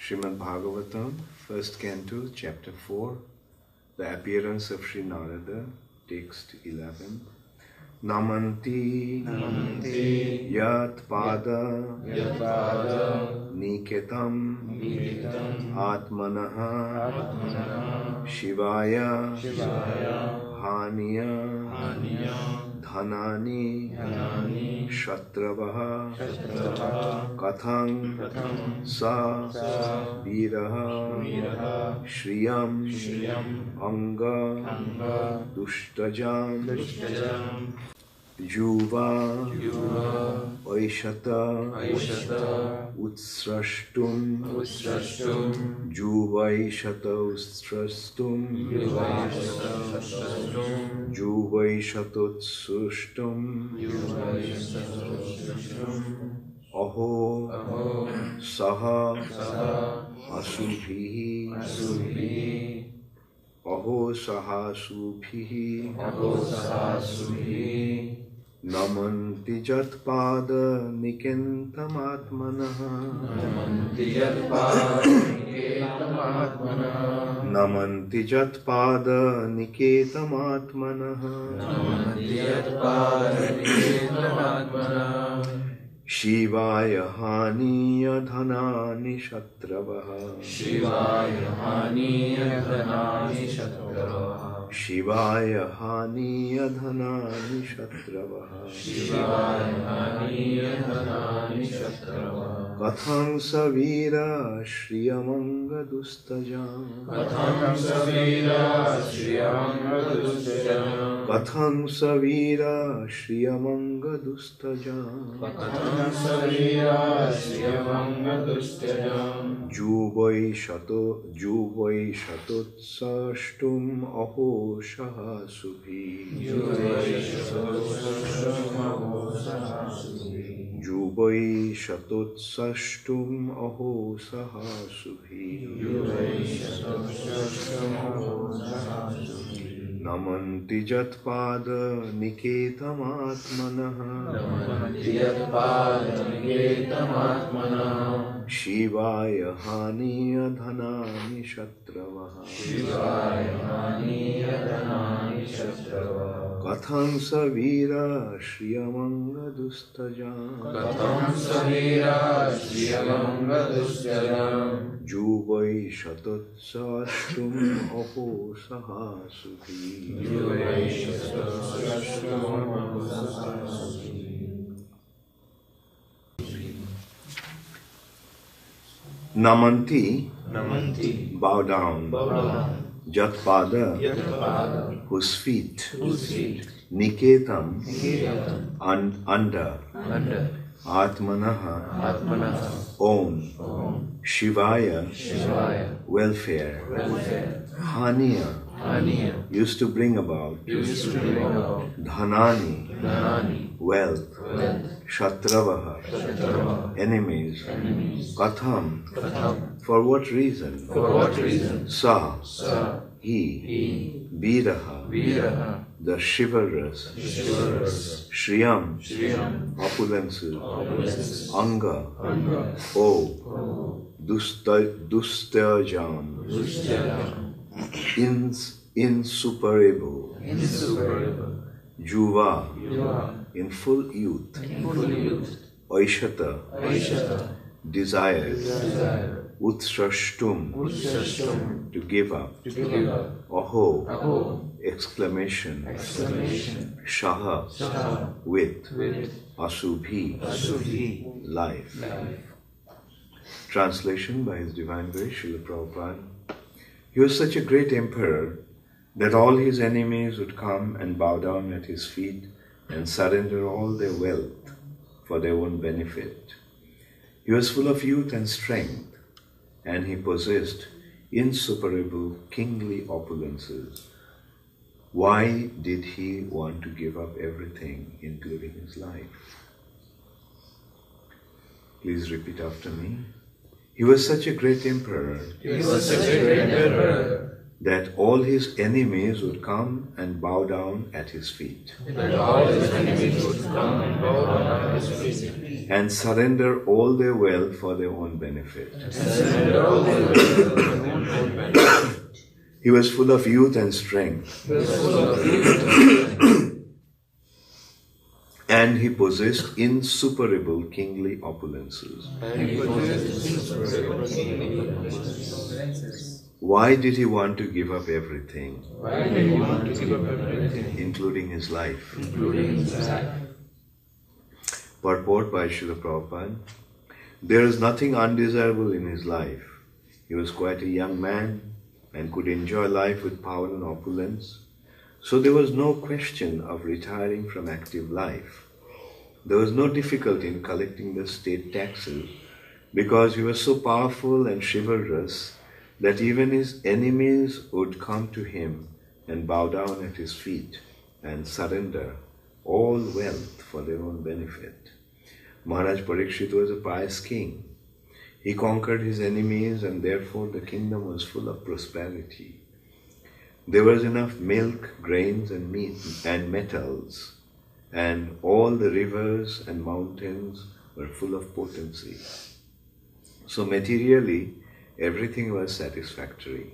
Srimad Bhagavatam, first canto, chapter 4, the appearance of Sri Narada, text 11. Namanti, Yat Pada, Niketam, Atmanaha, Shivaya, Haniya, Dhanani, Shatravaha, Kathang, Sa, Viraha, Shriyam, Anga, Dustajam, Juva, Vaishata, Utsrashtum, Juvaishata Utsrashtum, Juvaishatotsustum, Aho, Saha, Asubhihi, Aho Saha Subhihi, Namanti Jatpada Nikentamatmanaha, Namanti Jatpada Niketamatmanaha, Shivaya Haniya Dhanani Shatravaha, Shivaya Haniya Dhanani Shatravaha, Kathang Savira Shriyamanga Dustajam, Kathang Savira Shriyamanga Dustajam, Juvai Shatotsashtum Aho Shaha Subhi, Juvai Shatotsashtum Aho Saha Subhi, Namanti Jatpada Niketamatmanaha, Shivaya Haniya Dhanani Shatravaha, Kathang Savira Shriyamanga Dustajam, Juvai Shatotsashtum Aho Saha Subhi, Namanti, bow down. Jatpada, whose feet. Niketam, under. Atmanaha, own. Shivaya, welfare. Haniya, used to bring about. Dhanani, wealth. Shatravaha, enemies. Katham, for what reason? Sa, he. Viraha, the chivalrous. Shriyam, opulences. Anga, Dustajam, insuperable. Juva, in full youth. Aishata, desire. Utsrashtum, to give up. Aho, exclamation. Shaha, with. Asubhi, life. Translation by His Divine Grace, Srila Prabhupada. He was such a great emperor that all his enemies would come and bow down at his feet and surrender all their wealth for their own benefit. He was full of youth and strength, and he possessed insuperable kingly opulences. Why did he want to give up everything, including his life? Please repeat after me. He was such a great emperor that all his enemies would come and bow down at his feet. That all his enemies would come and bow down at his feet. And surrender all their wealth for their own benefit. And surrender all their wealth for their own benefit. He was full of youth and strength. He was full of youth and strength. And he possessed insuperable kingly opulences. And he possessed insuperable kingly opulences. Why did he want to give up everything? Why did he want to give up everything? Including his life. Including his life. Purport by Srila Prabhupada. There is nothing undesirable in his life. He was quite a young man and could enjoy life with power and opulence. So there was no question of retiring from active life. There was no difficulty in collecting the state taxes because he was so powerful and chivalrous that even his enemies would come to him and bow down at his feet and surrender all wealth for their own benefit. Maharaj Parikshit was a pious king. He conquered his enemies and therefore the kingdom was full of prosperity. There was enough milk, grains and meat and metals, and all the rivers and mountains were full of potency. So materially, everything was satisfactory.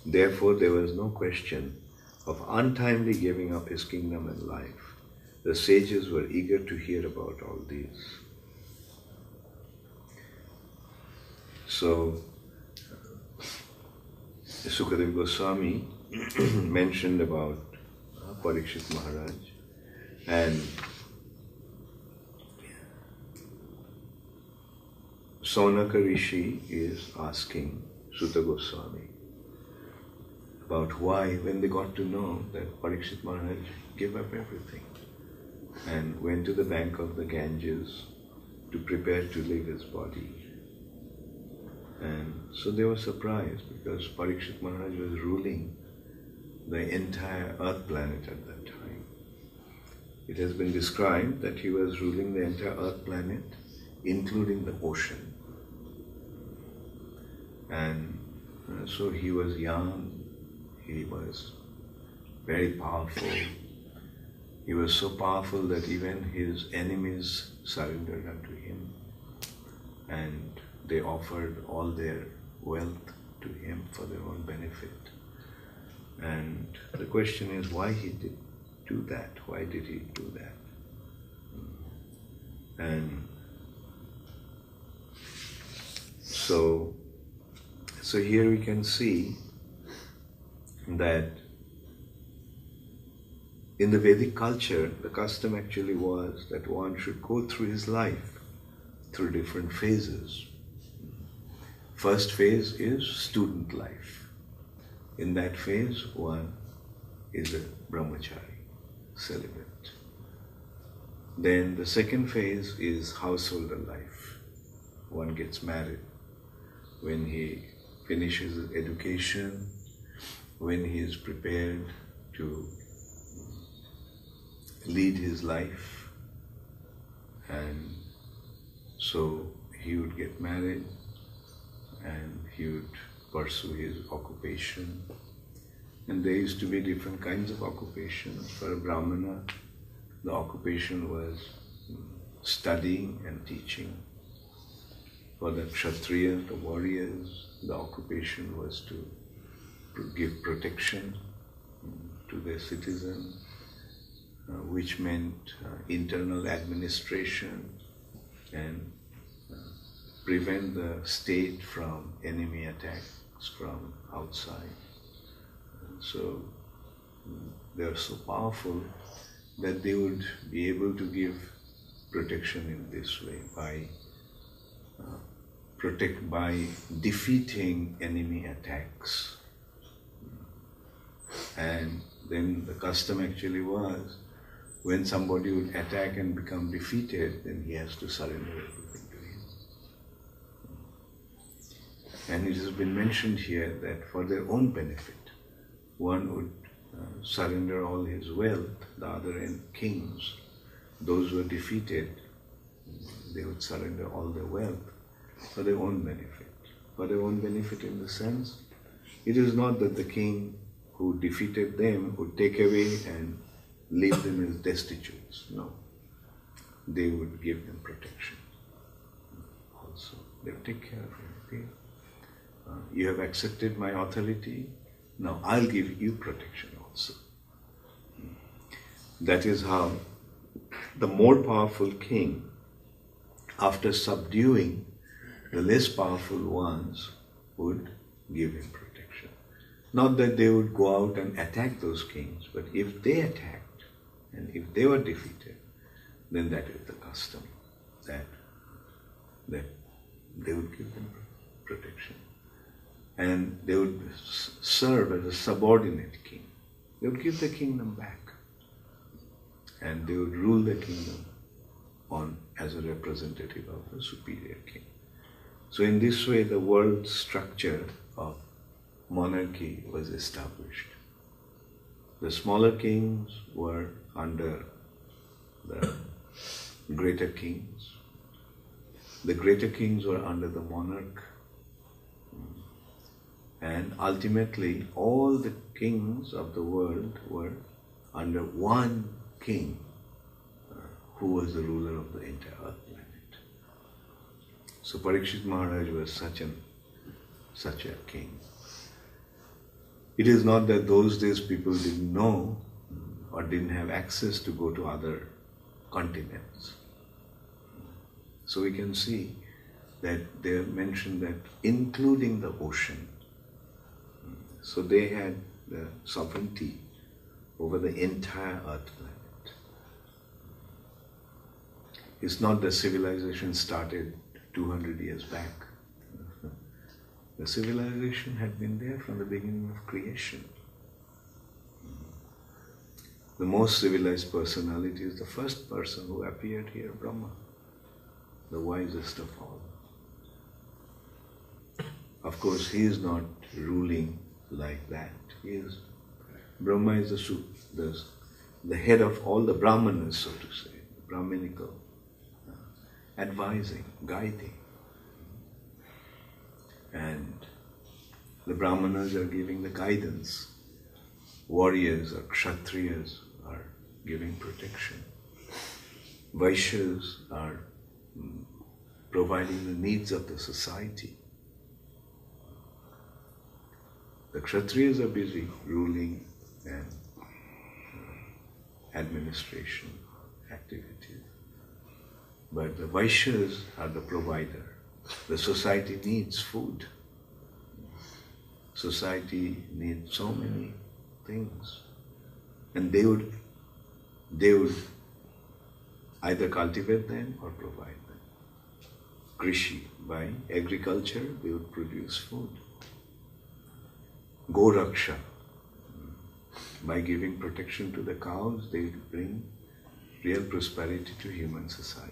Therefore, there was no question of untimely giving up his kingdom and life. The sages were eager to hear about all these. So, Sukadeva Goswami mentioned about Parikshit Maharaj, and Saunaka Rishi is asking Sutta Goswami about why, when they got to know that Parikshit Maharaj gave up everything and went to the bank of the Ganges to prepare to leave his body. And so they were surprised because Parikshit Maharaj was ruling the entire earth planet at that time. It has been described that he was ruling the entire earth planet, including the ocean. And so he was young, he was very powerful. He was so powerful that even his enemies surrendered unto him, and they offered all their wealth to him for their own benefit. And the question is, why he did do that? Why did he do that? And so here we can see that in the Vedic culture, the custom actually was that one should go through his life through different phases. First phase is student life. In that phase, one is a brahmachari, celibate. Then the second phase is householder life. One gets married. When he finishes his education, when he is prepared to lead his life, and so he would get married and he would pursue his occupation. And there used to be different kinds of occupations. For a Brahmana, the occupation was studying and teaching. For the Kshatriyas, the warriors, the occupation was to give protection to their citizens, which meant internal administration and prevent the state from enemy attacks from outside. So they are so powerful that they would be able to give protection in this way by defeating enemy attacks. And then the custom actually was, when somebody would attack and become defeated, then he has to surrender everything to him. And it has been mentioned here that for their own benefit, one would surrender all his wealth, the other end kings. Those who were defeated, they would surrender all their wealth for their own benefit. For their own benefit in the sense It is not that the king who defeated them would take away and leave them as destitutes. No. They would give them protection. Also, they would take care of him. Okay? You have accepted my authority, now I'll give you protection also. That is how the more powerful king, after subduing the less powerful ones, would give him protection. Not that they would go out and attack those kings, but if they attacked and if they were defeated, then that is the custom, that they would give them protection. And they would serve as a subordinate king. They would give the kingdom back. And they would rule the kingdom as a representative of the superior king. So in this way, the world structure of monarchy was established. The smaller kings were under the greater kings. The greater kings were under the monarch. And ultimately, all the kings of the world were under one king who was the ruler of the entire earth planet. So Parikshit Maharaj was such a king. It is not that those days people didn't know or didn't have access to go to other continents. So we can see that they mentioned that including the ocean. So they had the sovereignty over the entire earth planet. It's not that civilization started 200 years back. The civilization had been there from the beginning of creation. The most civilized personality is the first person who appeared here, Brahma, the wisest of all. Of course, he is not ruling like that. Brahma is the head of all the Brahmanas, so to say, Brahminical, advising, guiding. And the Brahmanas are giving the guidance. Warriors or Kshatriyas are giving protection. Vaishyas are providing the needs of the society. The Kshatriyas are busy ruling and administration activities. But the Vaishyas are the provider. The society needs food. Society needs so many things. And they would either cultivate them or provide them. Krishi, by agriculture, they would produce food. Goraksha, by giving protection to the cows, they bring real prosperity to human society.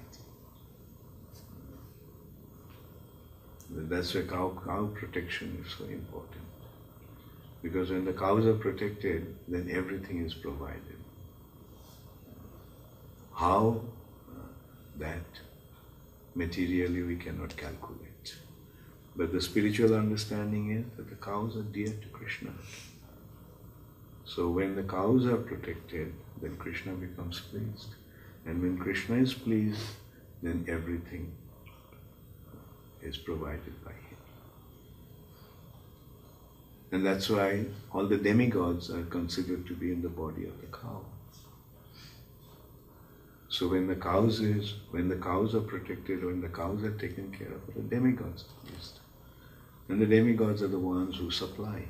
That's why cow protection is so important. Because when the cows are protected, then everything is provided. How? That materially we cannot calculate. But the spiritual understanding is that the cows are dear to Krishna. So when the cows are protected, then Krishna becomes pleased. And when Krishna is pleased, then everything is provided by him. And that's why all the demigods are considered to be in the body of the cow. So when the cows are protected, when the cows are taken care of, the demigods are pleased. And the demigods are the ones who supply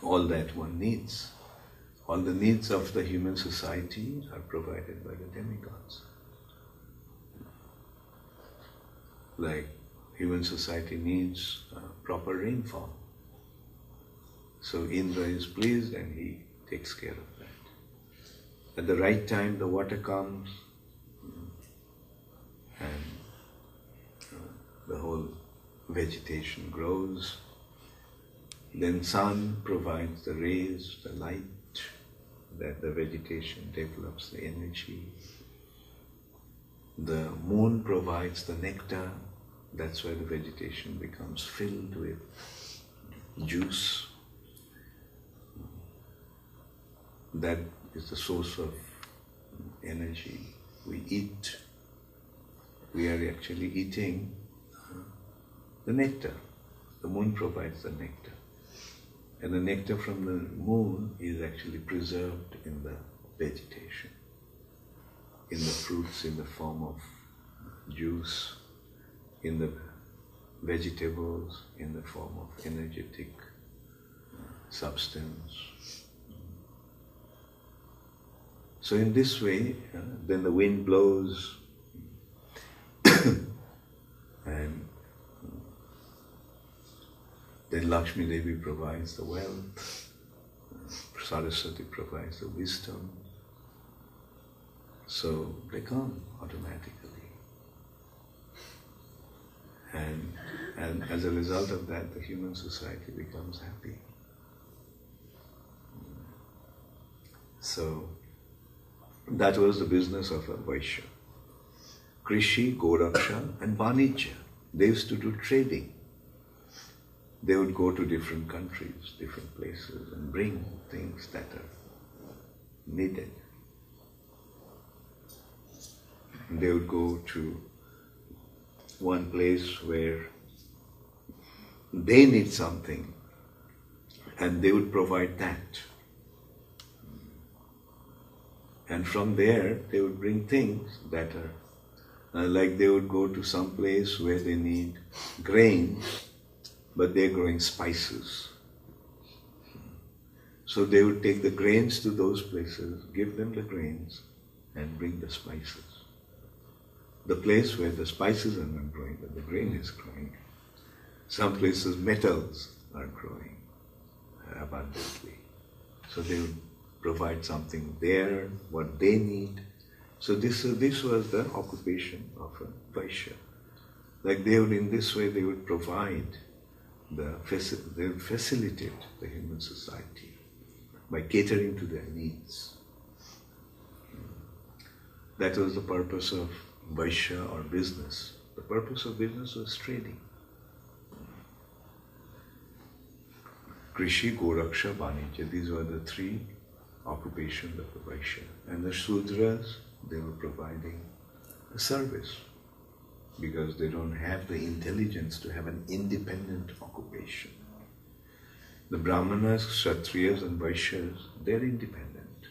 all that one needs. All the needs of the human society are provided by the demigods. Like human society needs proper rainfall. So Indra is pleased and he takes care of that. At the right time the water comes and the whole vegetation grows. Then sun provides the rays, the light, that the vegetation develops the energy. The moon provides the nectar That's why the vegetation becomes filled with juice. That is the source of energy. We eat. We are actually eating the nectar. The moon provides the nectar. And the nectar from the moon is actually preserved in the vegetation, in the fruits in the form of juice, in the vegetables in the form of energetic substance. So in this way, then the wind blows and then Lakshmi Devi provides the wealth, Saraswati provides the wisdom. So they come automatically. And as a result of that, the human society becomes happy. So that was the business of a Vaishya. Krishi, Goraksha and Vanijya. They used to do trading. They would go to different countries, different places and bring things that are needed. They would go to one place where they need something and they would provide that. And from there they would bring things that are like they would go to some place where they need grains, but they're growing spices. So they would take the grains to those places, give them the grains and bring the spices. The place where the spices are not growing, but the grain is growing. Some places metals are growing abundantly. So they would provide something there, what they need. So this was the occupation of a Vaishya. Like they would, in this way, they would provide they would facilitate the human society by catering to their needs. That was the purpose of Vaishya or business. The purpose of business was trading. Krishi, Goraksha, Vanijya, these were the three occupations of the Vaishya. And the Shudras, they were providing a service because they don't have the intelligence to have an independent occupation. The Brahmanas, Kshatriyas and Vaishyas, they're independent.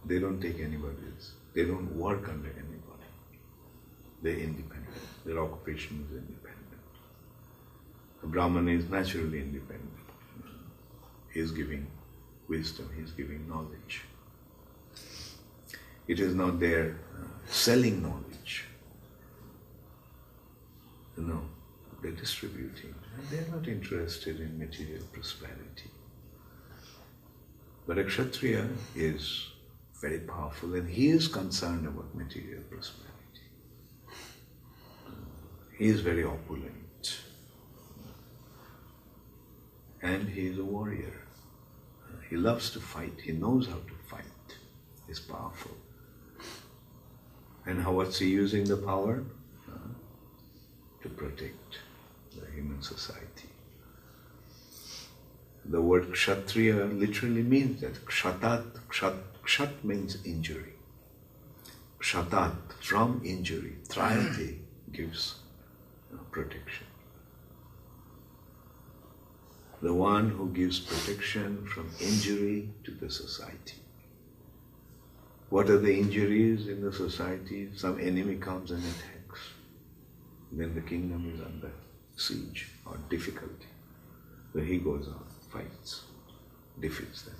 They don't take anybody's. They don't work under anybody. They're independent. Their occupation is independent. A Brahmana is naturally independent. He is giving wisdom, he is giving knowledge. It is not their selling knowledge. No, they're distributing. And they're not interested in material prosperity. But a Kshatriya is very powerful and he is concerned about material prosperity. He is very opulent. And he is a warrior. He loves to fight. He knows how to fight. He's powerful. And what's he using the power? To protect the human society. The word Kshatriya literally means that Kshat means injury. Kshatat, from injury. Trayate gives protection. The one who gives protection from injury to the society. What are the injuries in the society? Some enemy comes and attacks. Then the kingdom is under siege or difficulty. So he goes on, fights, defeats them.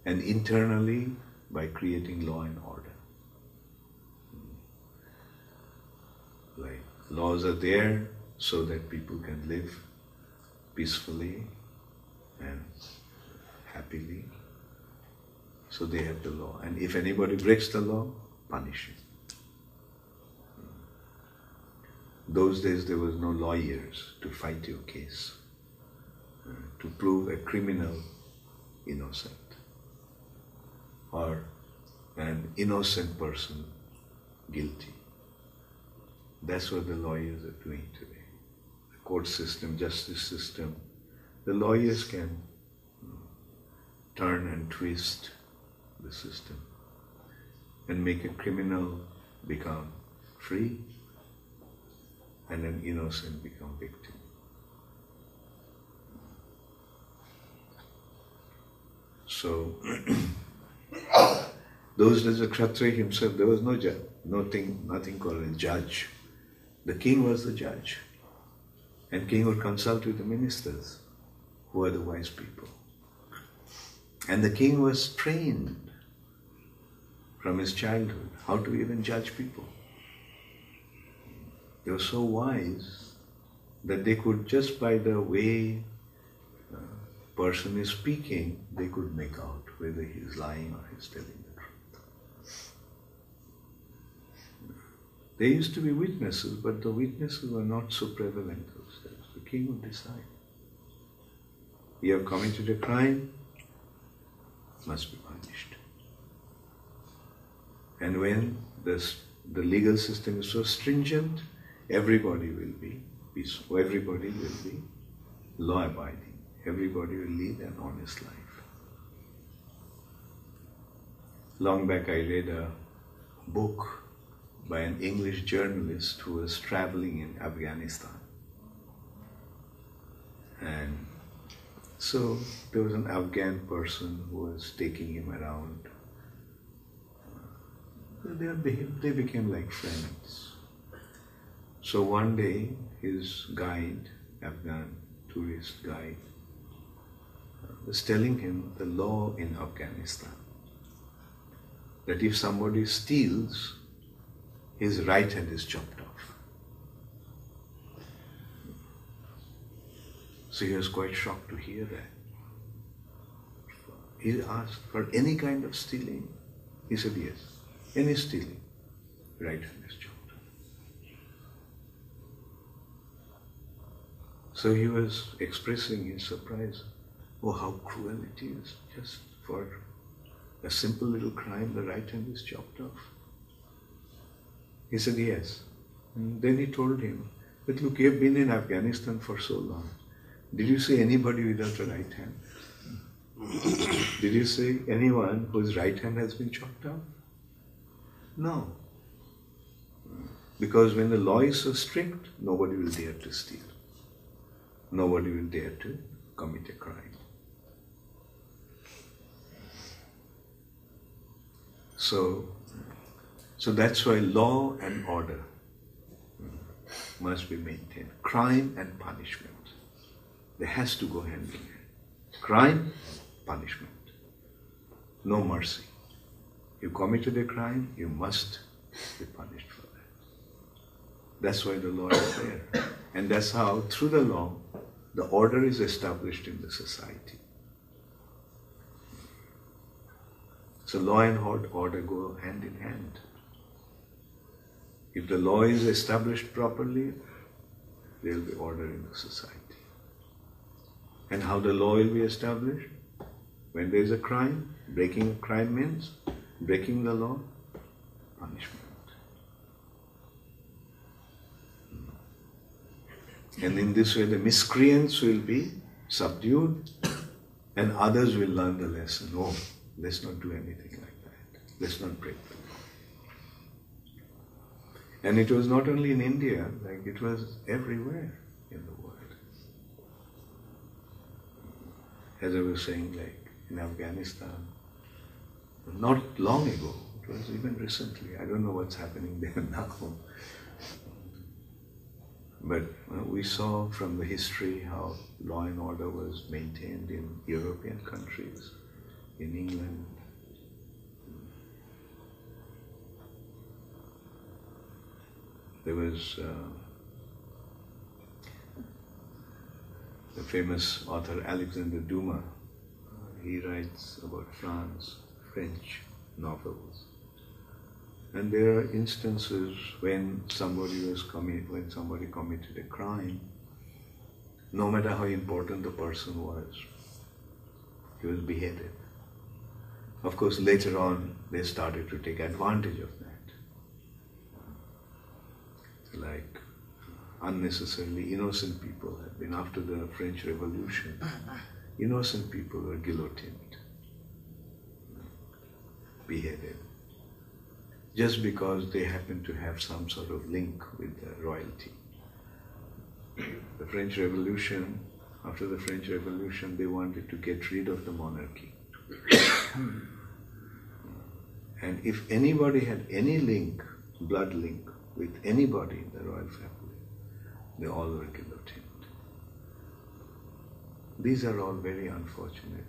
And internally, by creating law and order. Like laws are there so that people can live peacefully and happily. So they have the law. And if anybody breaks the law, punish him. Those days there was no lawyers to fight your case, to prove a criminal innocent or an innocent person guilty. That's what the lawyers are doing today. The court system, justice system, the lawyers can turn and twist the system and make a criminal become free and an innocent become victim. So, those days the Kshatriya himself, there was nothing called a judge. The king was the judge. And king would consult with the ministers, who are the wise people. And the king was trained from his childhood how to even judge people. They were so wise that they could, just by the way person is speaking, they could make out whether he is lying or he is telling the truth. There used to be witnesses, but the witnesses were not so prevalent those days. The king would decide. You have committed a crime, must be punished. And when the legal system is so stringent, everybody will be peaceful, everybody will be law-abiding. Everybody will lead an honest life. Long back I read a book by an English journalist who was traveling in Afghanistan. And so there was an Afghan person who was taking him around. They became like friends. So one day his guide, Afghan tourist guide, was telling him the law in Afghanistan, that if somebody steals, his right hand is chopped off. So he was quite shocked to hear that. He asked, for any kind of stealing? He said, yes, any stealing, right hand is chopped off. So he was expressing his surprise. Oh, how cruel it is. Just for a simple little crime, the right hand is chopped off. He said, yes. And then he told him, but look, you have been in Afghanistan for so long. Did you see anybody without a right hand? Did you see anyone whose right hand has been chopped off? No. Because when the law is so strict, nobody will dare to steal. Nobody will dare to commit a crime. So that's why law and order must be maintained. Crime and punishment. They has to go hand in hand. Crime, punishment. No mercy. You committed a crime, you must be punished for that. That's why the law is there. And that's how, through the law, the order is established in the society. So law and order go hand in hand. If the law is established properly, there will be order in the society. And how the law will be established? When there is a crime, breaking a crime means breaking the law, punishment. And in this way the miscreants will be subdued and others will learn the lesson. Oh, let's not do anything like that. Let's not break the law. And it was not only in India, like it was everywhere in the world. As I was saying, like in Afghanistan, not long ago, it was even recently, I don't know what's happening there now. But we saw from the history how law and order was maintained in European countries, in England. There was the famous author Alexander Dumas. He writes about France, French novels. And there are instances when somebody committed a crime, no matter how important the person was, he was beheaded. Of course, later on, they started to take advantage of that. like unnecessarily innocent people have been, after the French Revolution, innocent people were guillotined, beheaded, just because they happened to have some sort of link with the royalty. The French Revolution, after the French Revolution, they wanted to get rid of the monarchy. And if anybody had any link, blood link, with anybody in the royal family, they all were guillotined. These are all very unfortunate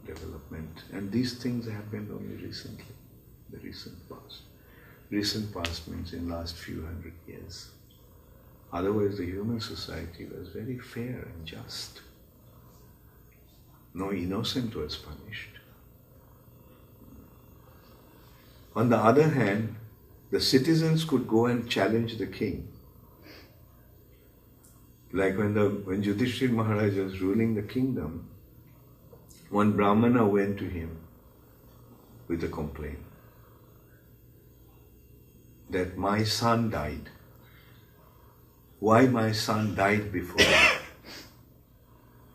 development, and these things happened only recently, the recent past. Recent past means in last few hundred years. Otherwise the human society was very fair and just. No innocent was punished. On the other hand, the citizens could go and challenge the king. Like when Yudhishthira Maharaj was ruling the kingdom, one Brahmana went to him with a complaint that my son died. Why my son died before me?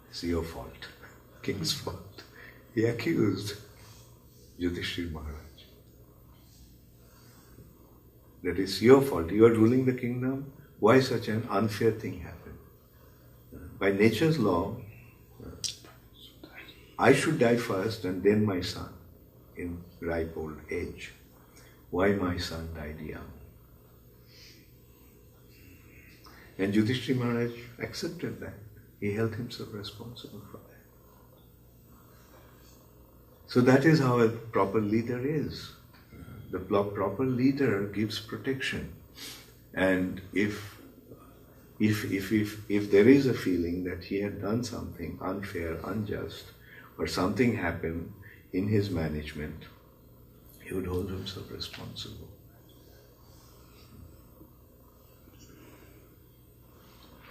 It's your fault, king's fault. He accused Yudhishthira Maharaj. That it's your fault. You are ruling the kingdom. Why such an unfair thing happened? By nature's law, I should die first and then my son in ripe old age. Why my son died young? And Yudhishthira Maharaj accepted that. He held himself responsible for that. So that is how a proper leader is. The proper leader gives protection. And if there is a feeling that he had done something unfair, unjust, or something happened in his management, he would hold himself responsible.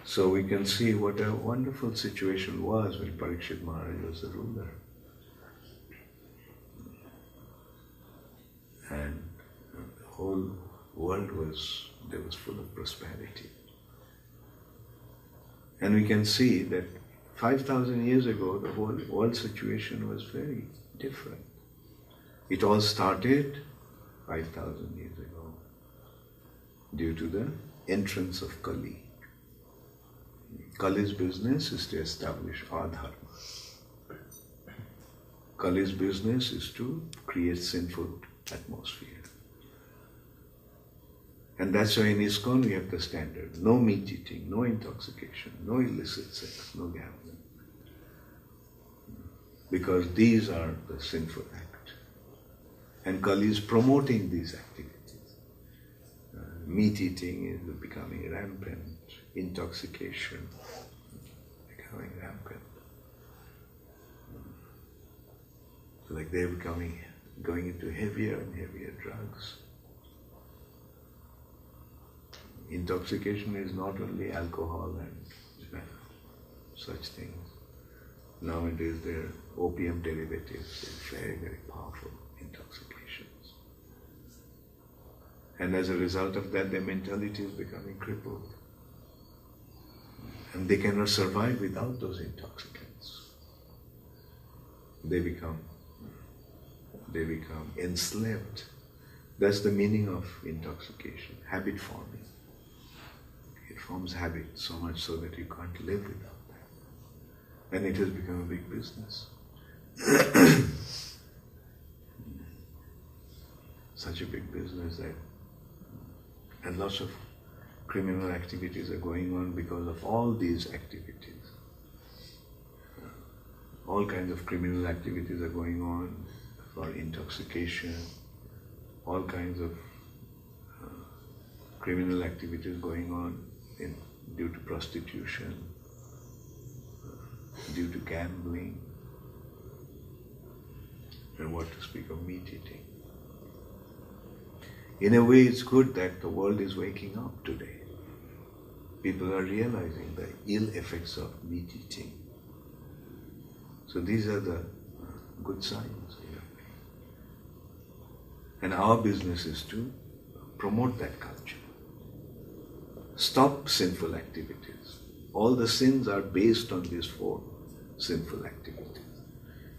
So we can see what a wonderful situation was when Parikshit Maharaj was the ruler. And the whole world was full of prosperity. And we can see that 5,000 years ago, the whole world situation was very different. It all started 5,000 years ago due to the entrance of Kali. Kali's business is to establish adharma. Kali's business is to create sinful atmosphere. And that's why in ISKCON we have the standard: no meat eating, no intoxication, no illicit sex, no gambling. Because these are the sinful act. And Kali is promoting these activities. Meat eating is becoming rampant, intoxication becoming rampant. So like they're going into heavier and heavier drugs. Intoxication is not only alcohol and such things. Nowadays there are opium derivatives, they're very, very powerful intoxications. And as a result of that, their mentality is becoming crippled. And they cannot survive without those intoxicants. They become enslaved. That's the meaning of intoxication, habit forming. It forms habit so much so that you can't live without that. And it has become a big business. Such a big business that, and lots of criminal activities are going on because of all these activities. All kinds of criminal activities are going on for intoxication, all kinds of criminal activities going on due to prostitution, due to gambling, and what to speak of meat eating. In a way, it's good that the world is waking up today. People are realizing the ill effects of meat eating. So these are the good signs. And our business is to promote that culture. stop sinful activities. All the sins are based on these 4 sinful activities.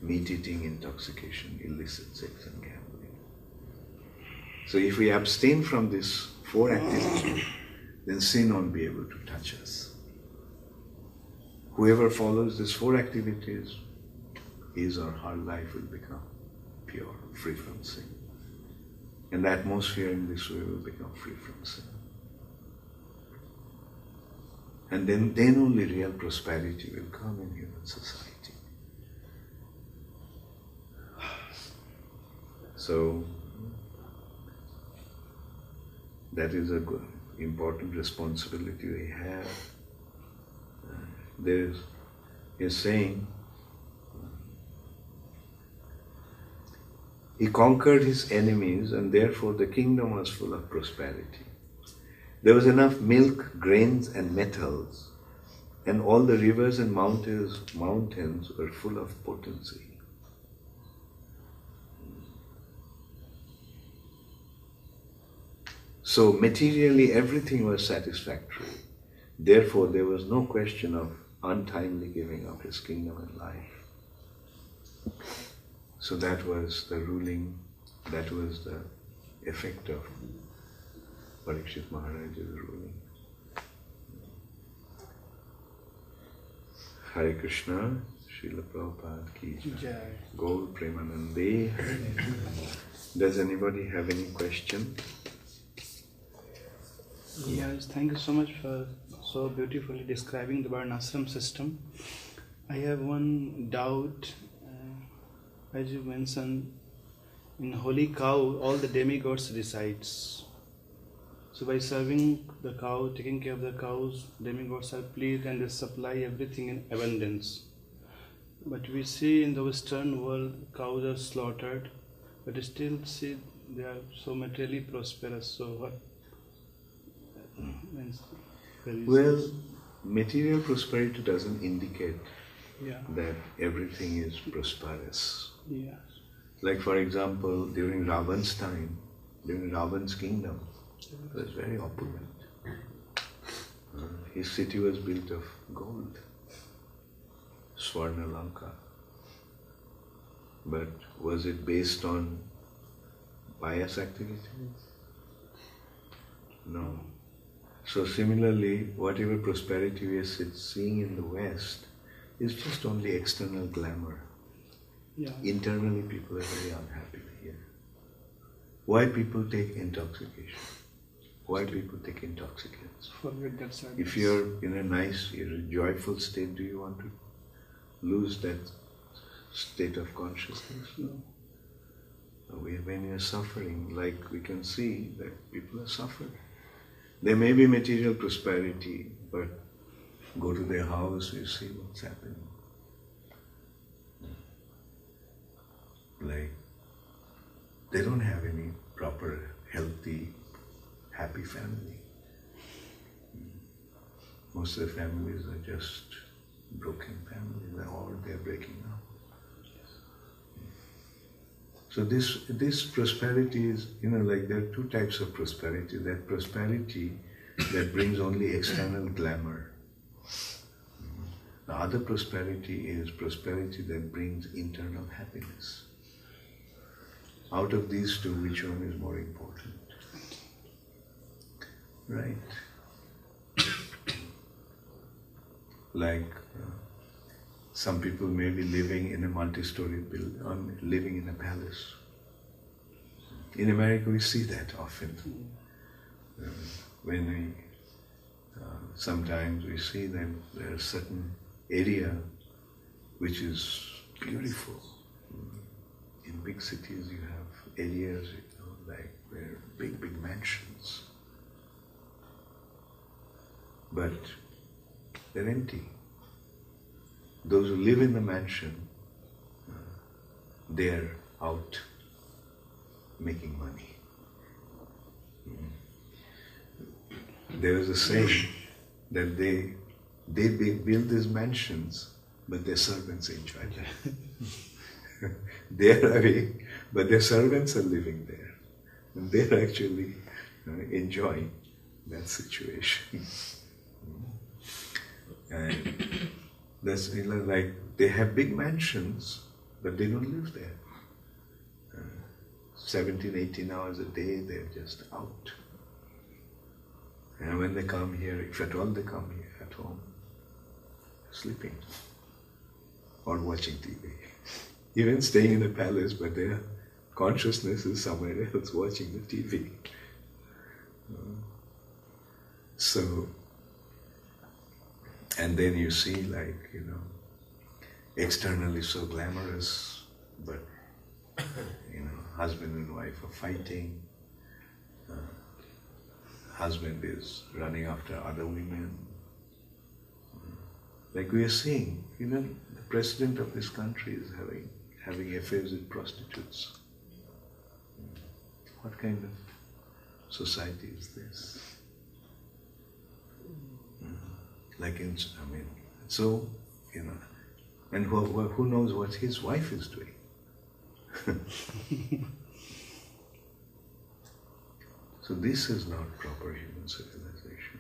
Meat eating, intoxication, illicit sex and gambling. So if we abstain from these 4 activities, then sin won't be able to touch us. Whoever follows these 4 activities, his or her life will become pure, free from sin. And the atmosphere in this way will become free from sin. And then only real prosperity will come in human society. So, that is a good, important responsibility we have. He's saying, he conquered his enemies and therefore the kingdom was full of prosperity. There was enough milk, grains and metals, and all the rivers and mountains were full of potency. So materially everything was satisfactory. Therefore there was no question of untimely giving of his kingdom and life. So that was the ruling, that was the effect of Parikshit Maharaj's ruling. Hare Krishna, Srila Prabhupada ki jai. Gaur Premanande. Does anybody have any question? Yes, thank you so much for so beautifully describing the Varnashram system. I have one doubt. As you mentioned, in holy cow, all the demigods resides. So by serving the cow, taking care of the cows, demigods are pleased and they supply everything in abundance. But we see in the Western world, cows are slaughtered, but still see they are so materially prosperous. So what? Well, material prosperity doesn't indicate Yeah. that everything is prosperous. Yes. Like for example, during Ravan's time, during Ravan's kingdom, it was very opulent. His city was built of gold, Swarna Lanka. But was it based on pious activities? No. So similarly, whatever prosperity we are seeing in the West is just only external glamour. Yeah. Internally people are very unhappy here. Why people take intoxication? Why people take intoxicants? Forget that sadness. If you're in a nice, joyful state, do you want to lose that state of consciousness? No. When you're suffering, like we can see that people are suffering. There may be material prosperity, but go to their house, you see what's happening. Like, they don't have any proper, healthy, happy family. Most of the families are just broken families, or they're breaking up. So this prosperity is, like there are 2 types of prosperity. That prosperity that brings only external glamour. The other prosperity is prosperity that brings internal happiness. Out of these 2, which one is more important? Right. Like some people may be living in a multi-story building, living in a palace. In America we see that often. When we, sometimes we see that there are certain area which is beautiful. In big cities you have areas, like where big mansions. But they're empty. Those who live in the mansion, they're out making money. There is a saying that they build these mansions, but their servants enjoy them. They're away, but their servants are living there. And they're actually enjoying. that situation. And that's like they have big mansions, but they don't live there. 17, 18 hours a day, they're just out. And when they come here, if at all they come here at home, sleeping or watching TV. Even staying in a palace, but their consciousness is somewhere else watching the TV. So, and then you see like, externally so glamorous, but husband and wife are fighting, husband is running after other women. Like we are seeing, the president of this country is having affairs with prostitutes. What kind of society is this? And who knows what his wife is doing? So this is not proper human civilization.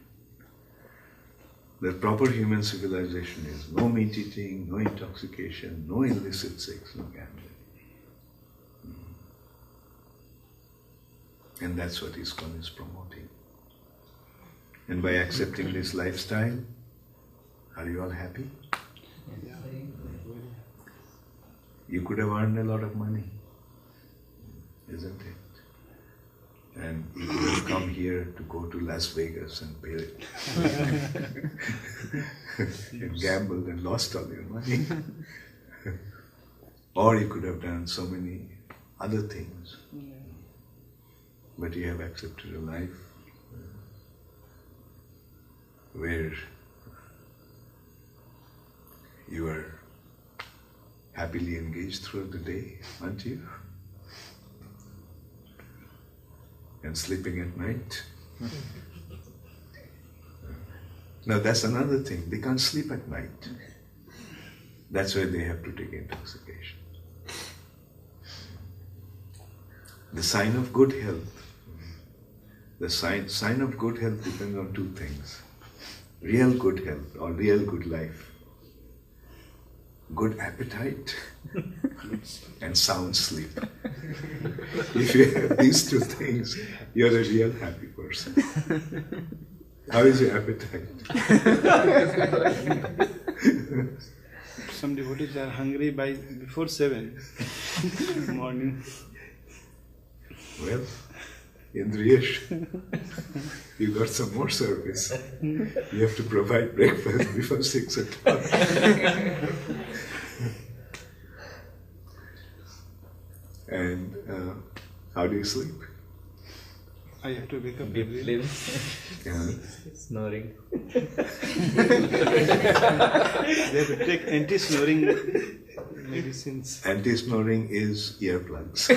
The proper human civilization is no meat eating, no intoxication, no illicit sex, no gambling. And that's what ISKCON is promoting. And by accepting this lifestyle, are you all happy? Yeah. You could have earned a lot of money, isn't it? And you could have come here to go to Las Vegas and pay it. And gambled and lost all your money. Or you could have done so many other things. But you have accepted a life where you are happily engaged throughout the day, aren't you? And sleeping at night. Now that's another thing, they can't sleep at night. That's why they have to take intoxication. The sign of good health. The sign of good health depends on two things. Real good health or real good life. Good appetite and sound sleep. If you have these two things, you're a real happy person. How is your appetite? Some devotees are hungry before 7 in the morning. Well, Indriyesh, you got some more service. You have to provide breakfast before 6 o'clock. And how do you sleep? I have to wake up Deep early. sleep. Snoring. They have to take anti-snoring medicines. Anti-snoring is earplugs.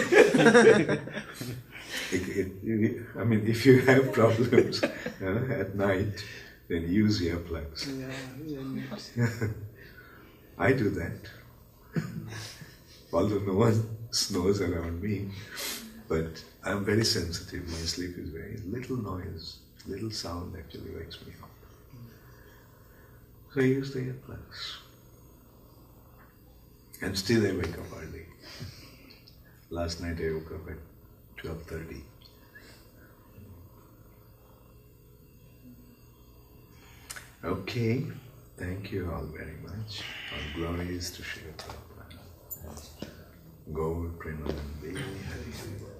If you have problems at night, then use earplugs. Yeah. I do that. Although no one snores around me, but I'm very sensitive. My sleep is very little noise, little sound actually wakes me up. So I use the earplugs. And still I wake up early. Last night I woke up at 12:30. Okay, thank you all very much. Our glory is to Srila Prabhupada. Gaur Premanande Hari Hari.